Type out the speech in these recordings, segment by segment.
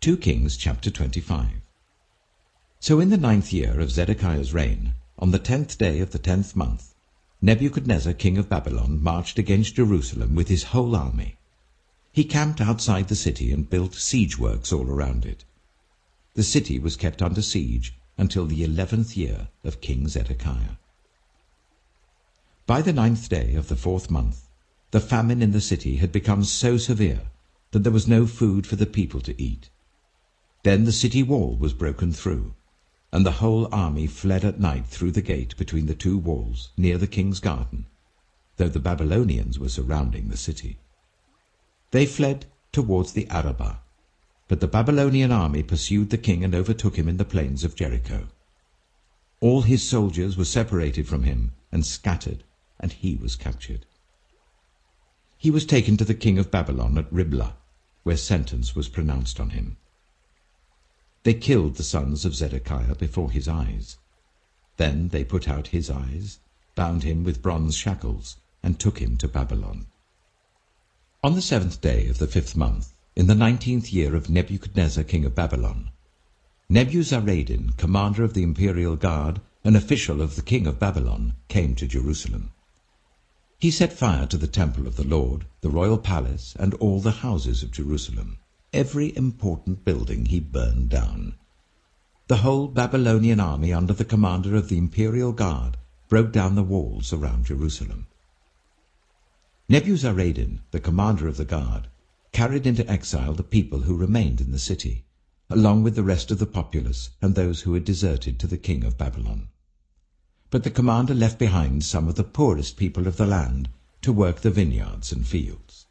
2 Kings chapter 25. So in the 9th year of Zedekiah's reign, on the 10th day of the 10th month, Nebuchadnezzar king of Babylon marched against Jerusalem with his whole army. He camped outside the city and built siege works all around it. The city was kept under siege until the 11th year of King Zedekiah. By the 9th day of the 4th month, the famine in the city had become so severe that there was no food for the people to eat. Then the city wall was broken through, and the whole army fled at night through the gate between the two walls near the king's garden, though the Babylonians were surrounding the city. They fled towards the Arabah, but the Babylonian army pursued the king and overtook him in the plains of Jericho. All his soldiers were separated from him and scattered, and he was captured. He was taken to the king of Babylon at Riblah, where sentence was pronounced on him. They killed the sons of Zedekiah before his eyes. Then they put out his eyes, bound him with bronze shackles, and took him to Babylon. On the 7th day of the 5th month, in the 19th year of Nebuchadnezzar king of Babylon, Nebuzaradan, commander of the imperial guard, an official of the king of Babylon, came to Jerusalem. He set fire to the temple of the Lord, the royal palace, and all the houses of Jerusalem. Every important building he burned down. The whole Babylonian army under the commander of the imperial guard broke down the walls around Jerusalem. Nebuzaradan, the commander of the guard, carried into exile the people who remained in the city, along with the rest of the populace and those who had deserted to the king of Babylon. But the commander left behind some of the poorest people of the land to work the vineyards and fields.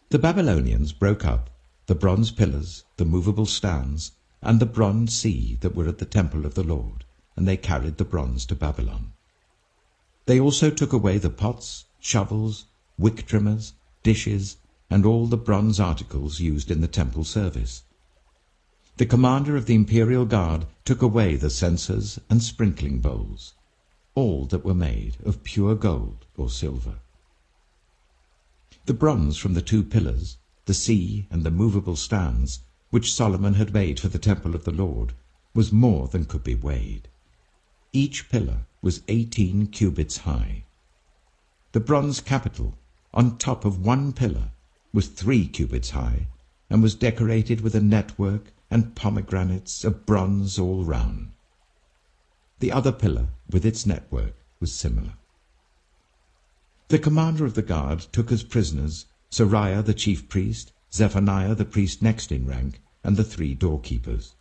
The Babylonians broke up the bronze pillars, the movable stands, and the bronze sea that were at the temple of the Lord, and they carried the bronze to Babylon. They also took away the pots, shovels, wick trimmers, dishes, and all the bronze articles used in the temple service. The commander of the imperial guard took away the censers and sprinkling bowls, all that were made of pure gold or silver. The bronze from the 2 pillars, the sea and the movable stands, which Solomon had made for the temple of the Lord, was more than could be weighed. Each pillar was 18 cubits high. The bronze capital, on top of one pillar, was 3 cubits high, and was decorated with a network and pomegranates of bronze all round. The other pillar, with its network, was similar. The commander of the guard took as prisoners Seraiah the chief priest, Zephaniah the priest next in rank, and the 3 doorkeepers.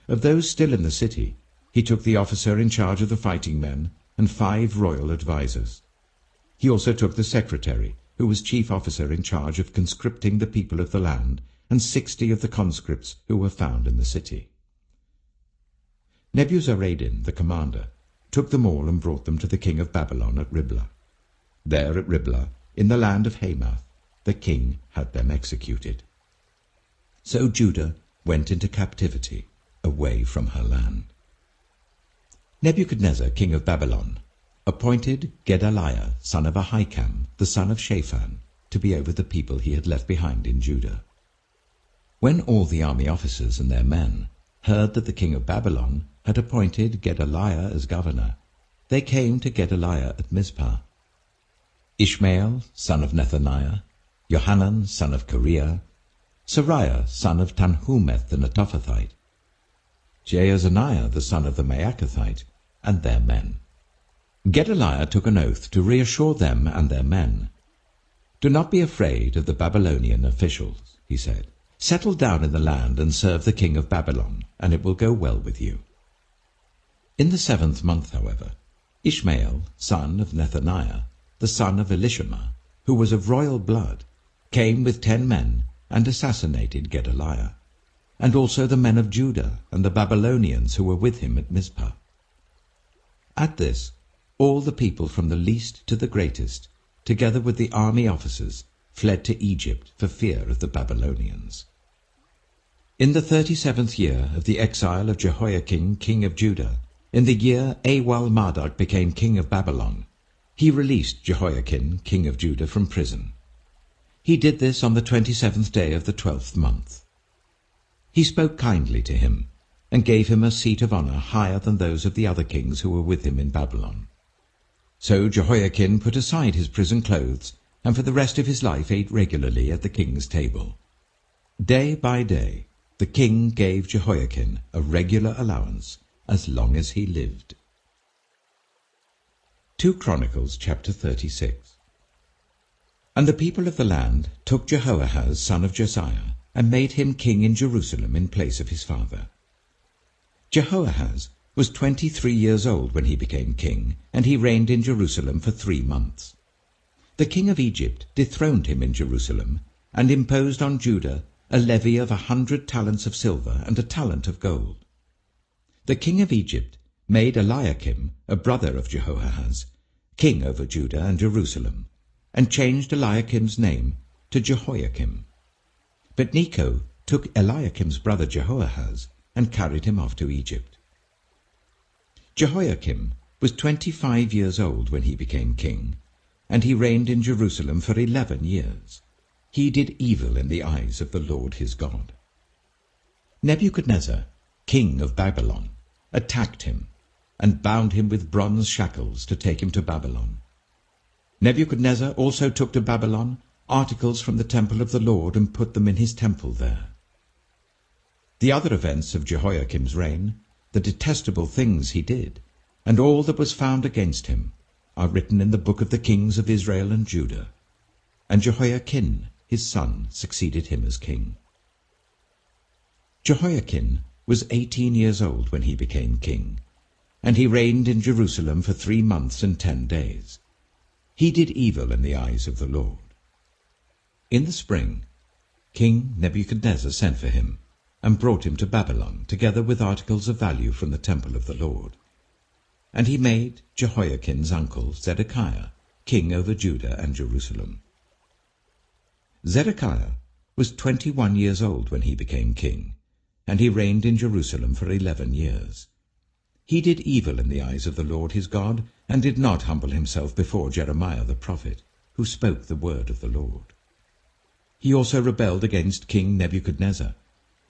Of those still in the city, he took the officer in charge of the fighting men and 5 royal advisers. He also took the secretary, who was chief officer in charge of conscripting the people of the land, and 60 of the conscripts who were found in the city. Nebuzaradan, the commander, took them all and brought them to the king of Babylon at Riblah. There at Riblah, in the land of Hamath, the king had them executed. So Judah went into captivity away from her land. Nebuchadnezzar, king of Babylon, appointed Gedaliah, son of Ahikam, the son of Shaphan, to be over the people he had left behind in Judah. When all the army officers and their men heard that the king of Babylon had appointed Gedaliah as governor, they came to Gedaliah at Mizpah. Ishmael, son of Nethaniah, Johanan, son of Kareah, Seraiah, son of Tanhumeth the Netophathite, Jaazaniah, the son of the Maacathite, and their men. Gedaliah took an oath to reassure them and their men. "Do not be afraid of the Babylonian officials," he said. "Settle down in the land and serve the king of Babylon, and it will go well with you." In the 7th month, however, Ishmael, son of Nethaniah, the son of Elishama, who was of royal blood, came with 10 men and assassinated Gedaliah, and also the men of Judah and the Babylonians who were with him at Mizpah. At this, all the people from the least to the greatest, together with the army officers, fled to Egypt for fear of the Babylonians. In the 37th year of the exile of Jehoiakim, king of Judah, in the year Awal-Marduk became king of Babylon, he released Jehoiakim, king of Judah, from prison. He did this on the 27th day of the 12th month. He spoke kindly to him, and gave him a seat of honor higher than those of the other kings who were with him in Babylon. So Jehoiakim put aside his prison clothes, and for the rest of his life ate regularly at the king's table. Day by day the king gave Jehoiakim a regular allowance as long as he lived. 2 Chronicles chapter 36. And the people of the land took Jehoahaz son of Josiah, and made him king in Jerusalem in place of his father. Jehoahaz was 23 years old when he became king, and he reigned in Jerusalem for 3 months. The king of Egypt dethroned him in Jerusalem, and imposed on Judah a levy of 100 talents of silver and a talent of gold. The king of Egypt made Eliakim, a brother of Jehoahaz, king over Judah and Jerusalem, and changed Eliakim's name to Jehoiakim. But Necho took Eliakim's brother Jehoahaz and carried him off to Egypt. Jehoiakim was 25 years old when he became king, and he reigned in Jerusalem for 11 years. He did evil in the eyes of the Lord his God. Nebuchadnezzar, king of Babylon, attacked him and bound him with bronze shackles to take him to Babylon. Nebuchadnezzar also took to Babylon articles from the temple of the Lord and put them in his temple there. The other events of Jehoiakim's reign, the detestable things he did, and all that was found against him, are written in the book of the kings of Israel and Judah. And Jehoiakim, his son, succeeded him as king. Jehoiakim was 18 years old when he became king, and he reigned in Jerusalem for 3 months and 10 days. He did evil in the eyes of the Lord. In the spring, King Nebuchadnezzar sent for him, and brought him to Babylon, together with articles of value from the temple of the Lord. And he made Jehoiakim's uncle Zedekiah king over Judah and Jerusalem. Zedekiah was 21 years old when he became king, and he reigned in Jerusalem for 11 years. He did evil in the eyes of the Lord his God, and did not humble himself before Jeremiah the prophet, who spoke the word of the Lord. He also rebelled against King Nebuchadnezzar,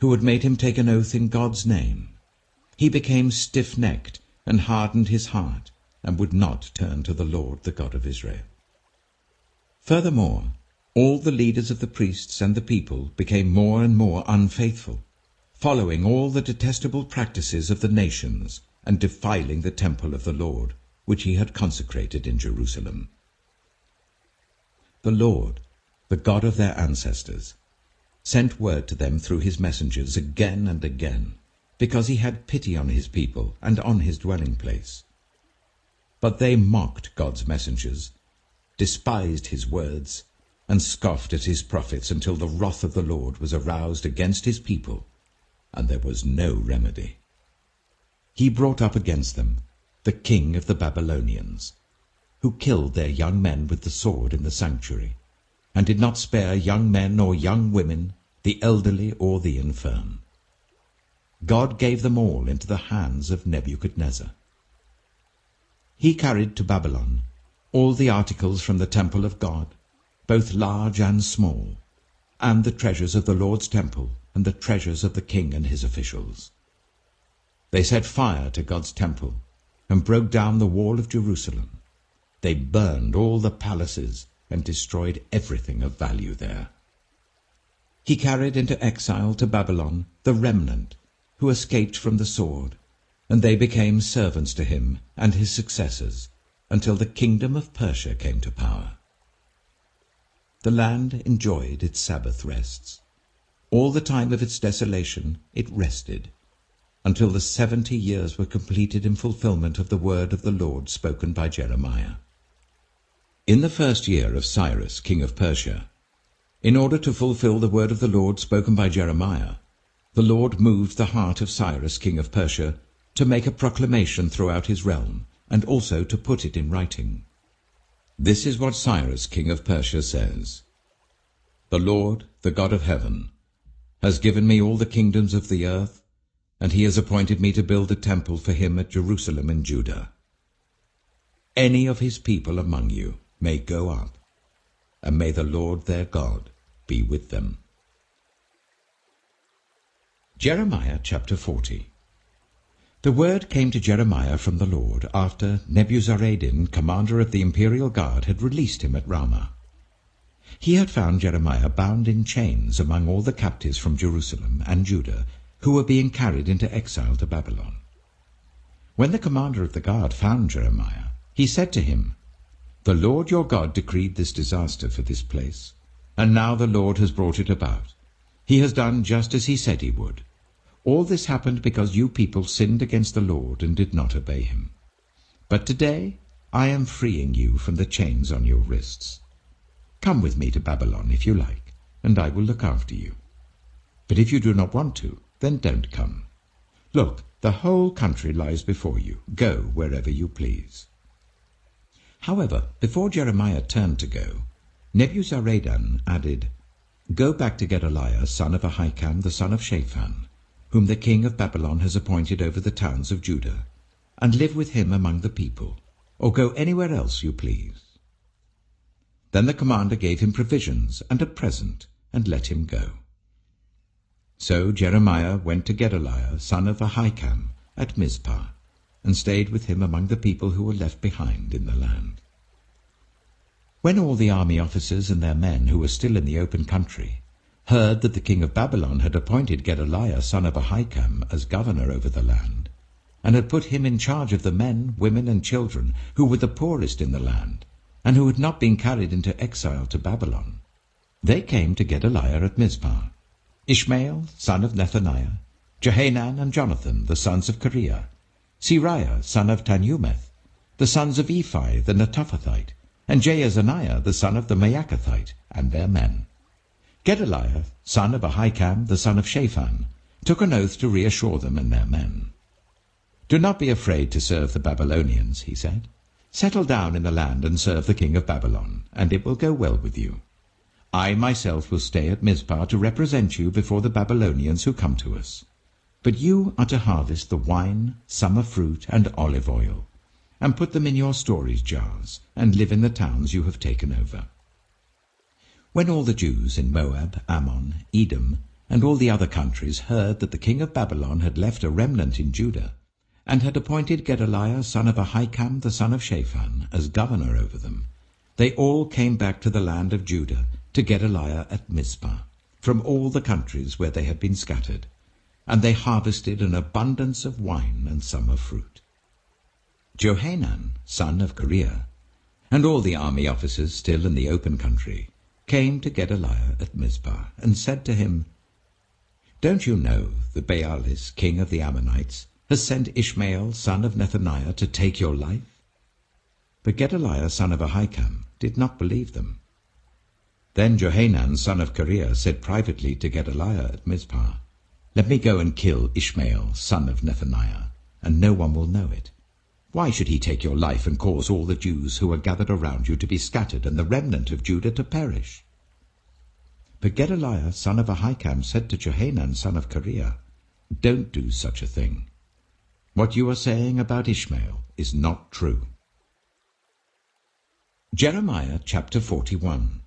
who had made him take an oath in God's name. He became stiff-necked and hardened his heart, and would not turn to the Lord, the God of Israel. Furthermore, all the leaders of the priests and the people became more and more unfaithful, following all the detestable practices of the nations and defiling the temple of the Lord, which he had consecrated in Jerusalem. The Lord, the God of their ancestors, sent word to them through his messengers again and again, because he had pity on his people and on his dwelling place. But they mocked God's messengers, despised his words, and scoffed at his prophets until the wrath of the Lord was aroused against his people, and there was no remedy. He brought up against them the king of the Babylonians, who killed their young men with the sword in the sanctuary, and did not spare young men or young women, the elderly or the infirm. God gave them all into the hands of Nebuchadnezzar. He carried to Babylon all the articles from the temple of God, both large and small, and the treasures of the Lord's temple and the treasures of the king and his officials. They set fire to God's temple and broke down the wall of Jerusalem. They burned all the palaces and destroyed everything of value there. He carried into exile to Babylon the remnant who escaped from the sword, and they became servants to him and his successors until the kingdom of Persia came to power. The land enjoyed its Sabbath rests. All the time of its desolation it rested, until the 70 years were completed in fulfillment of the word of the Lord spoken by Jeremiah. In the 1st year of Cyrus, king of Persia, in order to fulfill the word of the Lord spoken by Jeremiah, the Lord moved the heart of Cyrus, king of Persia, to make a proclamation throughout his realm, and also to put it in writing. This is what Cyrus, king of Persia, says: The Lord, the God of heaven, has given me all the kingdoms of the earth, and he has appointed me to build a temple for him at Jerusalem in Judah. Any of his people among you may go up, and may the Lord their God be with them. Jeremiah chapter 40. The word came to Jeremiah from the Lord after Nebuzaradan, commander of the imperial guard, had released him at Ramah. He had found Jeremiah bound in chains among all the captives from Jerusalem and Judah who were being carried into exile to Babylon. When the commander of the guard found Jeremiah, he said to him, "The Lord your God decreed this disaster for this place, and now the Lord has brought it about. He has done just as he said he would. All this happened because you people sinned against the Lord and did not obey him. But today I am freeing you from the chains on your wrists. Come with me to Babylon if you like, and I will look after you. But if you do not want to, then don't come. Look, the whole country lies before you. Go wherever you please." However, before Jeremiah turned to go, Nebuzaradan added, "Go back to Gedaliah, son of Ahikam, the son of Shaphan, whom the king of Babylon has appointed over the towns of Judah, and live with him among the people, or go anywhere else you please." Then the commander gave him provisions and a present, and let him go. So Jeremiah went to Gedaliah, son of Ahikam, at Mizpah, and stayed with him among the people who were left behind in the land. When all the army officers and their men who were still in the open country heard that the king of Babylon had appointed Gedaliah, son of Ahikam, as governor over the land, and had put him in charge of the men, women, and children who were the poorest in the land, and who had not been carried into exile to Babylon, they came to Gedaliah at Mizpah. Ishmael, son of Nethaniah, Johanan and Jonathan, the sons of Kareah, Seraiah, son of Tanhumeth, the sons of Ephi the Netophathite, and Jaazaniah, the son of the Maakathite, and their men. Gedaliah, son of Ahikam, the son of Shaphan, took an oath to reassure them and their men. "Do not be afraid to serve the Babylonians," he said. "Settle down in the land and serve the king of Babylon, and it will go well with you. I myself will stay at Mizpah to represent you before the Babylonians who come to us. But you are to harvest the wine, summer fruit, and olive oil, and put them in your storage jars, and live in the towns you have taken over." When all the Jews in Moab, Ammon, Edom, and all the other countries heard that the king of Babylon had left a remnant in Judah, and had appointed Gedaliah, son of Ahikam, the son of Shaphan, as governor over them, they all came back to the land of Judah, to Gedaliah at Mizpah, from all the countries where they had been scattered, and they harvested an abundance of wine and summer fruit. Johanan, son of Kareah, and all the army officers still in the open country, came to Gedaliah at Mizpah, and said to him, "Don't you know that Baalis, king of the Ammonites, has sent Ishmael, son of Nethaniah, to take your life?" But Gedaliah, son of Ahikam, did not believe them. Then Johanan, son of Kareah, said privately to Gedaliah at Mizpah, "Let me go and kill Ishmael, son of Nethaniah, and no one will know it. Why should he take your life and cause all the Jews who are gathered around you to be scattered and the remnant of Judah to perish?" But Gedaliah, son of Ahikam, said to Johanan, son of Kareah, "Don't do such a thing. What you are saying about Ishmael is not true." Jeremiah chapter 41.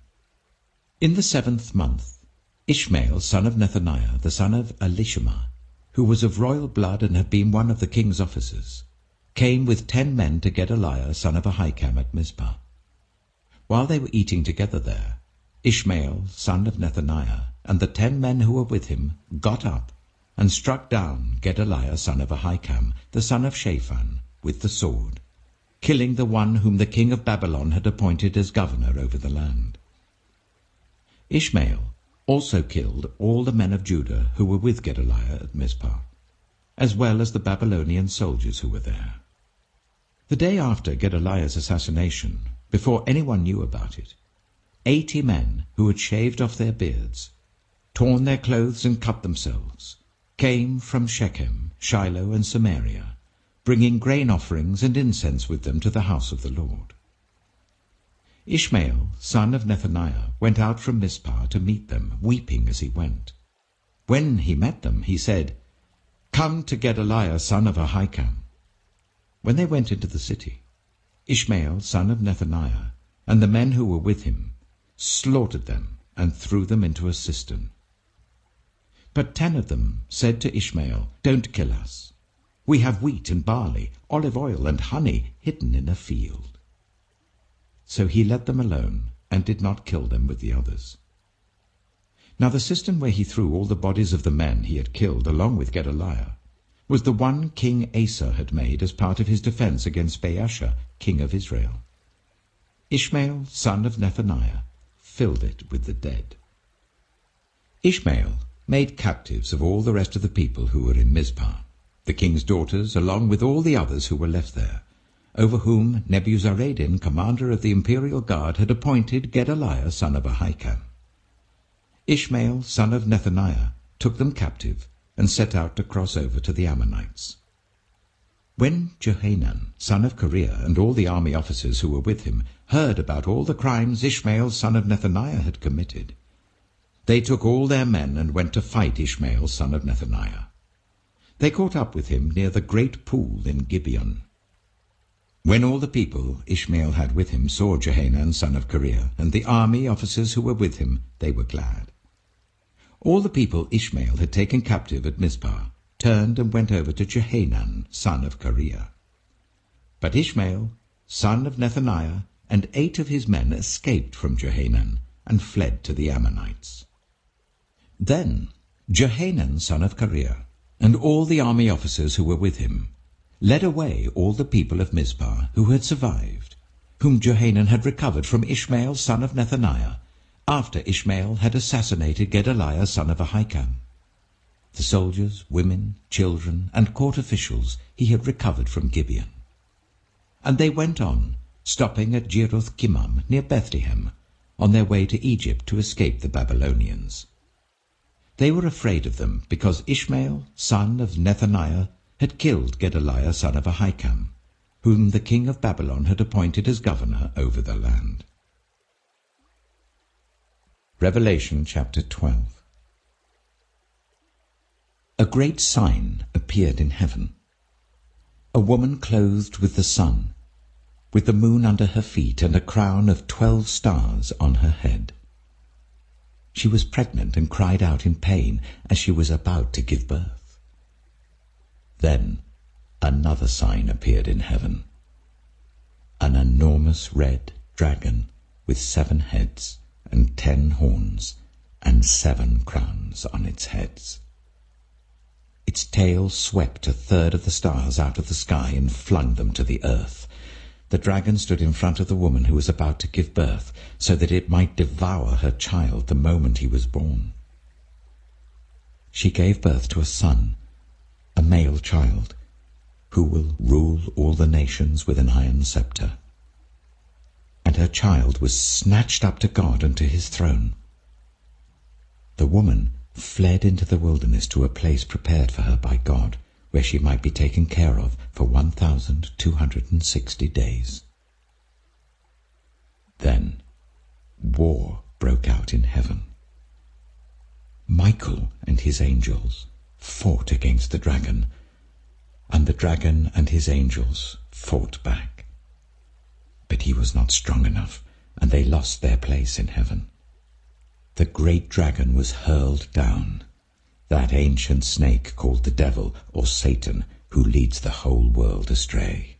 In the 7th month, Ishmael, son of Nethaniah, the son of Elishama, who was of royal blood and had been one of the king's officers, came with 10 men to Gedaliah, son of Ahikam, at Mizpah. While they were eating together there, Ishmael, son of Nethaniah, and the 10 men who were with him got up and struck down Gedaliah, son of Ahikam, the son of Shaphan, with the sword, killing the one whom the king of Babylon had appointed as governor over the land. Ishmael also killed all the men of Judah who were with Gedaliah at Mizpah, as well as the Babylonian soldiers who were there. The day after Gedaliah's assassination, before anyone knew about it, 80 men who had shaved off their beards, torn their clothes and cut themselves, came from Shechem, Shiloh, and Samaria, bringing grain offerings and incense with them to the house of the Lord. Ishmael, son of Nethaniah, went out from Mizpah to meet them, weeping as he went. When he met them, he said, "Come to Gedaliah, son of Ahikam." When they went into the city, Ishmael, son of Nethaniah, and the men who were with him slaughtered them and threw them into a cistern. But 10 of them said to Ishmael, "Don't kill us. We have wheat and barley, olive oil and honey hidden in a field." So he let them alone and did not kill them with the others. Now the cistern where he threw all the bodies of the men he had killed along with Gedaliah was the one King Asa had made as part of his defense against Baasha, king of Israel. Ishmael, son of Nethaniah, filled it with the dead. Ishmael made captives of all the rest of the people who were in Mizpah, the king's daughters, along with all the others who were left there, over whom Nebuzaradan, commander of the imperial guard, had appointed Gedaliah, son of Ahikam. Ishmael, son of Nethaniah, took them captive and set out to cross over to the Ammonites. When Johanan, son of Kareah, and all the army officers who were with him heard about all the crimes Ishmael, son of Nethaniah, had committed, they took all their men and went to fight Ishmael, son of Nethaniah. They caught up with him near the great pool in Gibeon. When all the people Ishmael had with him saw Johanan, son of Kareah, and the army officers who were with him, they were glad. All the people Ishmael had taken captive at Mizpah turned and went over to Johanan, son of Kareah. But Ishmael, son of Nethaniah, and 8 of his men escaped from Johanan and fled to the Ammonites. Then Johanan, son of Kareah, and all the army officers who were with him led away all the people of Mizpah who had survived, whom Johanan had recovered from Ishmael, son of Nethaniah, after Ishmael had assassinated Gedaliah, son of Ahikam. The soldiers, women, children, and court officials he had recovered from Gibeon. And they went on, stopping at Jeruth-Kimmam near Bethlehem, on their way to Egypt to escape the Babylonians. They were afraid of them because Ishmael, son of Nethaniah, had killed Gedaliah, son of Ahikam, whom the king of Babylon had appointed as governor over the land. Revelation chapter 12. A great sign appeared in heaven. A woman clothed with the sun, with the moon under her feet and a crown of 12 stars on her head. She was pregnant and cried out in pain as she was about to give birth. Then another sign appeared in heaven. An enormous red dragon with 7 heads and 10 horns and 7 crowns on its heads. Its tail swept 1/3 of the stars out of the sky and flung them to the earth. The dragon stood in front of the woman who was about to give birth, so that it might devour her child the moment he was born. She gave birth to a son, a male child, who will rule all the nations with an iron scepter. And her child was snatched up to God and to his throne. The woman fled into the wilderness to a place prepared for her by God, where she might be taken care of for 1,260 days. Then war broke out in heaven. Michael and his angels fought against the dragon, and the dragon and his angels fought back. But he was not strong enough, and they lost their place in heaven. The great dragon was hurled down, that ancient snake called the devil or Satan, who leads the whole world astray.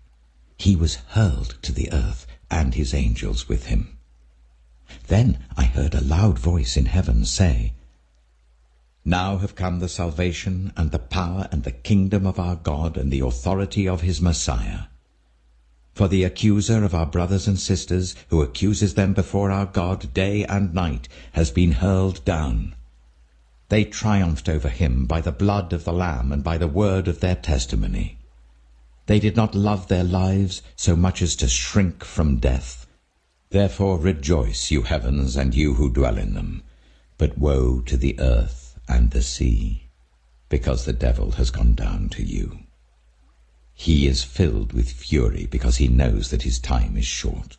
He was hurled to the earth, and his angels with him. Then I heard a loud voice in heaven say, "Now have come the salvation and the power and the kingdom of our God and the authority of his Messiah. For the accuser of our brothers and sisters, who accuses them before our God day and night, has been hurled down. They triumphed over him by the blood of the Lamb and by the word of their testimony. They did not love their lives so much as to shrink from death. Therefore rejoice, you heavens, and you who dwell in them. But woe to the earth and the sea, because the devil has gone down to you. He is filled with fury because he knows that his time is short."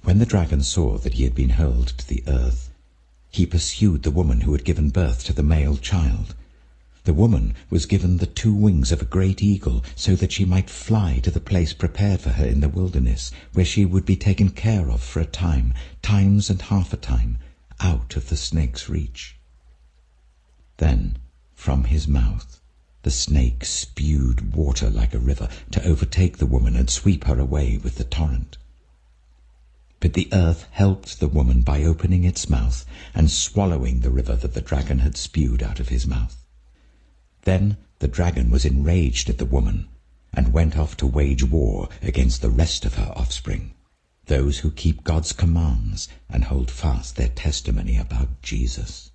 When the dragon saw that he had been hurled to the earth, he pursued the woman who had given birth to the male child. The woman was given the 2 wings of a great eagle, so that she might fly to the place prepared for her in the wilderness, where she would be taken care of for a time, times and half a time, out of the snake's reach. Then, from his mouth, the snake spewed water like a river to overtake the woman and sweep her away with the torrent. But the earth helped the woman by opening its mouth and swallowing the river that the dragon had spewed out of his mouth. Then the dragon was enraged at the woman and went off to wage war against the rest of her offspring, those who keep God's commands and hold fast their testimony about Jesus.